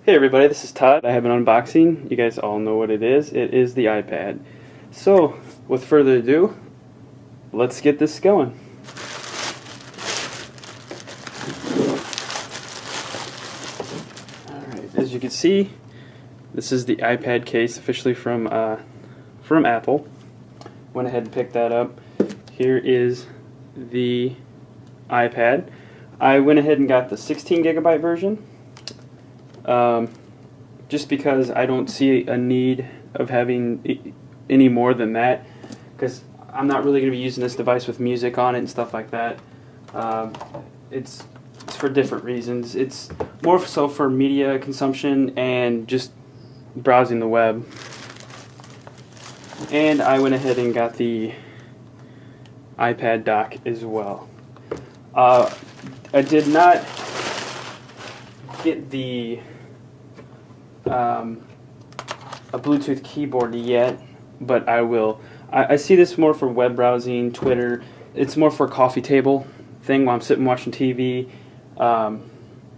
Hey everybody, this is Todd. I have an unboxing. You guys all know what it is. It is the iPad. So, with further ado, let's get this going. Alright, as you can see, this is the iPad case officially from Apple. Went ahead and picked that up. Here is the iPad. I went ahead and got the 16 gigabyte version. Just because I don't see a need of having any more than that, because I'm not really going to be using this device with music on it and stuff like that. It's for different reasons. It's more so for media consumption and just browsing the web. And I went ahead and got the iPad dock as well. I did not get the a Bluetooth keyboard yet, but I will. I see this more for web browsing, Twitter. It's more for a coffee table thing while I'm sitting watching TV. You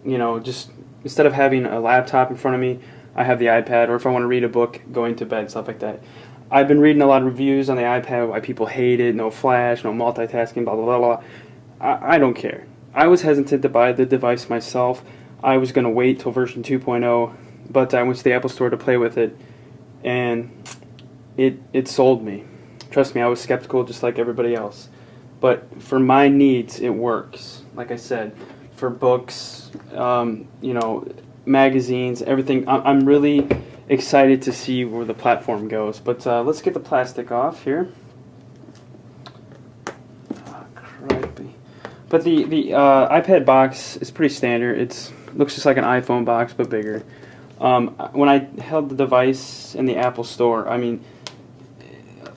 know, just instead of having a laptop in front of me, I have the iPad, or if I want to read a book going to bed, stuff like that. I've been reading a lot of reviews on the iPad, why people hate it, no flash, no multitasking, blah, blah, blah, blah. I don't care. I was hesitant to buy the device myself. I was going to wait till version 2.0. But I went to the Apple Store to play with it, and it sold me. Trust me, I was skeptical just like everybody else. But for my needs, it works. Like I said, for books, you know, magazines, everything. I'm really excited to see where the platform goes. But let's get the plastic off here. Oh, crikey. But the iPad box is pretty standard. It looks just like an iPhone box, but bigger. When I held the device in the Apple Store, I mean,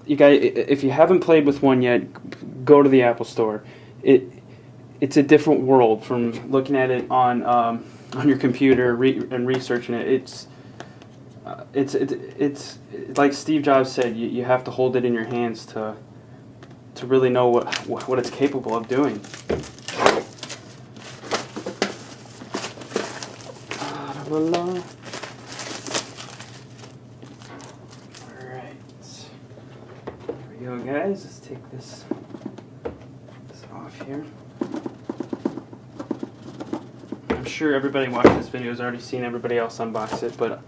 you guys, if you haven't played with one yet, go to the Apple Store. It's a different world from looking at it on your computer and researching it. It's like Steve Jobs said. You have to hold it in your hands to really know what it's capable of doing. There we go, guys. Let's take this off here. I'm sure everybody watching this video has already seen everybody else unbox it, but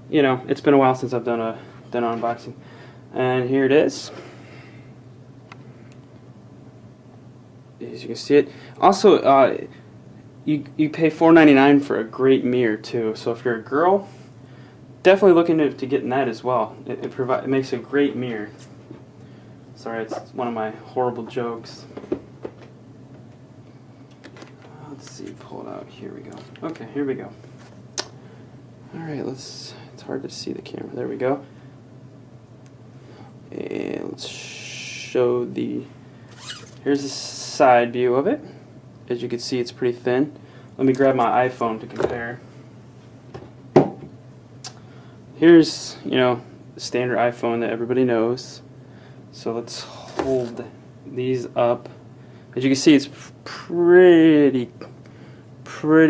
you know, it's been a while since I've done an unboxing. And here it is. As you can see it. Also, you pay $4.99 for a great mirror too. So if you're a girl, definitely look into getting that as well. It makes a great mirror. Sorry, it's one of my horrible jokes. Let's see, pull it out. Here we go. Okay, here we go. Alright, it's hard to see the camera. There we go. And let's show here's the side view of it. As you can see, it's pretty thin. Let me grab my iPhone to compare. Here's, you know, the standard iPhone that everybody knows. So let's hold these up. As you can see, it's pretty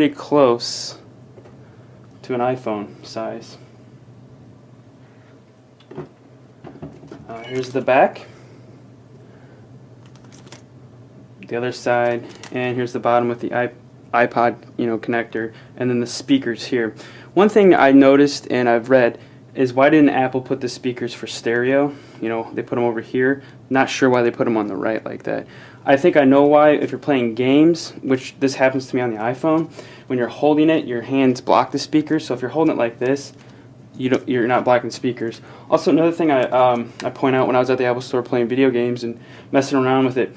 close to an iPhone size. Here's the back, the other side, and here's the bottom with the iPod, you know, connector, and then the speakers here. One thing I noticed and I've read is, why didn't Apple put the speakers for stereo? You know, they put them over here. Not sure why they put them on the right like that. I think I know why. If you're playing games, which this happens to me on the iPhone, when you're holding it, your hands block the speakers. So if you're holding it like this, you're not blocking speakers. Also, another thing I point out when I was at the Apple Store playing video games and messing around with it,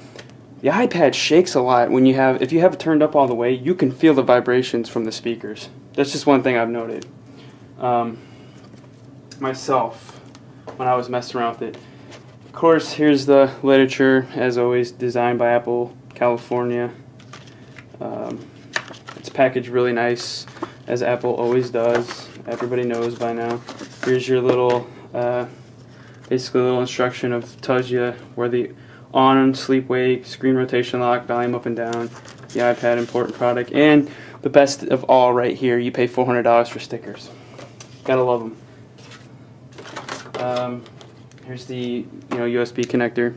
the iPad shakes a lot when if you have it turned up all the way, you can feel the vibrations from the speakers. That's just one thing I've noted. Myself, when I was messing around with it. Of course, here's the literature, as always, designed by Apple, California. It's packaged really nice, as Apple always does. Everybody knows by now. Here's your little, basically a little instruction tells you where the on, sleep, wake, screen rotation lock, volume up and down, the iPad, important product, and the best of all right here. You pay $400 for stickers. Gotta love them. Here's the USB connector,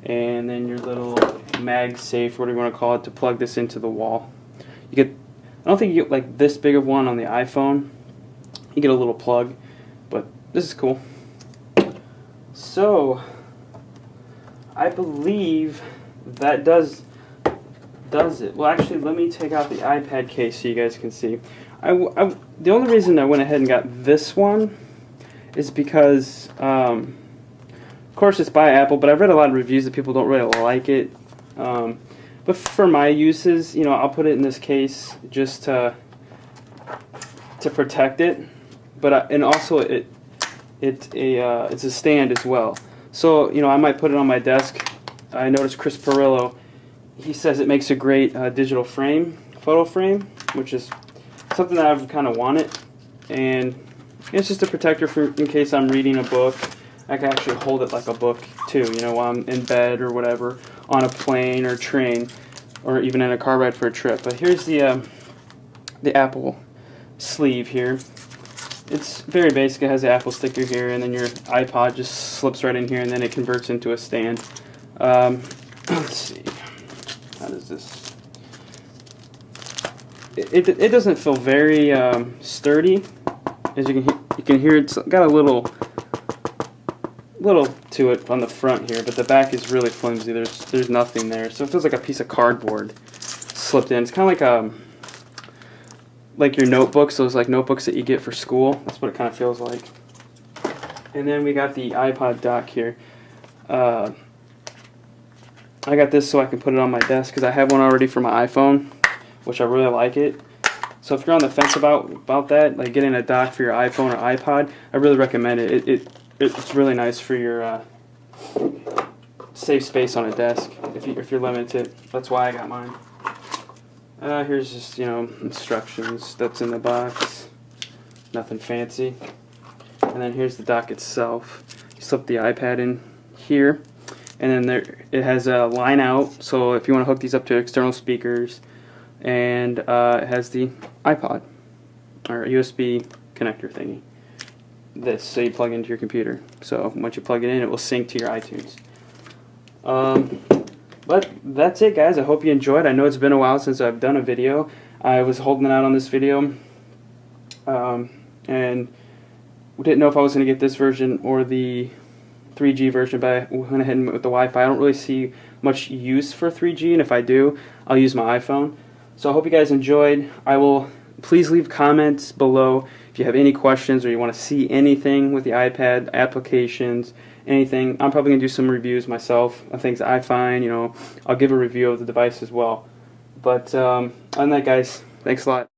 and then your little MagSafe, whatever you want to call it, to plug this into the wall. You get, I don't think you get like this big of one on the iPhone. You get a little plug, but this is cool. So I believe that does it. Well, actually, let me take out the iPad case so you guys can see. The only reason I went ahead and got this one is because, of course, it's by Apple, but I've read a lot of reviews that people don't really like it. But for my uses, I'll put it in this case just to protect it. But and also it's a stand as well. So I might put it on my desk. I noticed Chris Perillo, he says it makes a great digital frame, photo frame, which is something that I've kind of wanted. And it's just a protector in case I'm reading a book. I can actually hold it like a book too, while I'm in bed or whatever, on a plane or train, or even in a car ride for a trip. But here's the Apple sleeve here. It's very basic. It has the Apple sticker here, and then your iPod just slips right in here, and then it converts into a stand. Let's see. How does this? It doesn't feel very sturdy. As you can hear, it's got a little to it on the front here, but the back is really flimsy. There's nothing there, so it feels like a piece of cardboard slipped in. It's kind of like your notebooks, those like notebooks that you get for school. That's what it kind of feels like. And then we got the iPod dock here. I got this so I can put it on my desk because I have one already for my iPhone, which I really like it. So if you're on the fence about that, like getting a dock for your iPhone or iPod, I really recommend it. It's really nice for your save space on a desk if you're limited. That's why I got mine. Here's just instructions that's in the box. Nothing fancy. And then here's the dock itself. You slip the iPad in here, and then it has a line out. So if you want to hook these up to external speakers, and it has the iPod or USB connector thingy. So you plug into your computer. So once you plug it in, it will sync to your iTunes. But that's it, guys. I hope you enjoyed. I know it's been a while since I've done a video. I was holding out on this video, and we didn't know if I was going to get this version or the 3G version, but I went ahead and went with the Wi-Fi. I don't really see much use for 3G, and if I do, I'll use my iPhone. So I hope you guys enjoyed. Please leave comments below if you have any questions or you want to see anything with the iPad, applications, anything. I'm probably going to do some reviews myself of things that I find. I'll give a review of the device as well. But other than that, guys, thanks a lot.